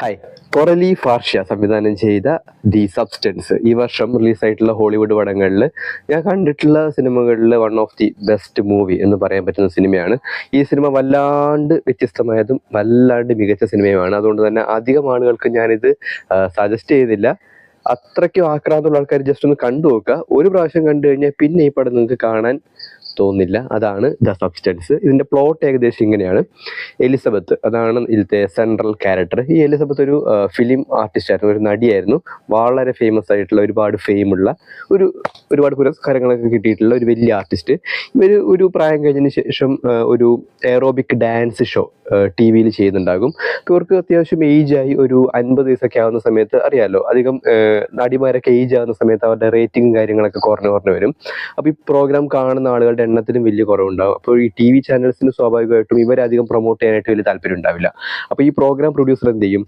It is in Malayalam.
ഹായ്. കൊറലി ഫാർഷ്യ സംവിധാനം ചെയ്ത ദി സബ്സ്റ്റൻസ് ഈ വർഷം റിലീസായിട്ടുള്ള ഹോളിവുഡ് പടങ്ങളിൽ ഞാൻ കണ്ടിട്ടുള്ള സിനിമകളിൽ one of the best movie എന്ന് പറയാൻ പറ്റുന്ന സിനിമയാണ്. ഈ സിനിമ വല്ലാണ്ട് വ്യത്യസ്തമായതും വല്ലാണ്ട് മികച്ച സിനിമയുമാണ്. അതുകൊണ്ട് തന്നെ അധികം ആളുകൾക്ക് ഞാനിത് സജസ്റ്റ് ചെയ്യുന്നില്ല. അത്രയ്ക്കും ആക്രാന്തമുള്ള ആൾക്കാർ ജസ്റ്റ് ഒന്ന് കണ്ടു നോക്കുക. ഒരു പ്രാവശ്യം കണ്ടു കഴിഞ്ഞാൽ പിന്നെ ഈ പടം നിങ്ങൾക്ക് കാണാൻ തോന്നില്ല. അതാണ് ദ സബ്സ്റ്റൻസ്. ഇതിന്റെ പ്ലോട്ട് ഏകദേശം ഇങ്ങനെയാണ്. എലിസബത്ത് അതാണ് ഇതിലത്തെ സെൻട്രൽ ക്യാരക്ടർ. ഈ എലിസബത്ത് ഒരു ഫിലിം ആർട്ടിസ്റ്റ് ആയിരുന്നു, ഒരു നടിയായിരുന്നു. വളരെ ഫേമസ് ആയിട്ടുള്ള ഒരുപാട് ഫെയിമുള്ള ഒരുപാട് പുരസ്കാരങ്ങളൊക്കെ കിട്ടിയിട്ടുള്ള ഒരു വലിയ ആർട്ടിസ്റ്റ്. ഇവർ ഒരു പ്രായം കഴിഞ്ഞതിന് ശേഷം ഒരു എയറോബിക് ഡാൻസ് ഷോ ടി വിയിൽ ചെയ്യുന്നുണ്ടാകും. ഇവർക്ക് അത്യാവശ്യം ഏജായി ഒരു 50 വയസ്സൊക്കെ ആവുന്ന സമയത്ത് അറിയാലോ, അധികം നടിമാരൊക്കെ ഏജ് ആവുന്ന സമയത്ത് അവരുടെ റേറ്റിംഗും കാര്യങ്ങളൊക്കെ കുറഞ്ഞു വരും. അപ്പോൾ ഈ പ്രോഗ്രാം കാണുന്ന ആളുകളുടെ എണ്ണത്തിലും വലിയ കുറവുണ്ടാകും. അപ്പോൾ ഈ ടി വി ചാനൽസിന് സ്വാഭാവികമായിട്ടും ഇവരധികം പ്രൊമോട്ട് ചെയ്യാനായിട്ട് വലിയ താല്പര്യം ഉണ്ടാവില്ല. അപ്പോൾ ഈ പ്രോഗ്രാം പ്രൊഡ്യൂസർ എന്ത് ചെയ്യും,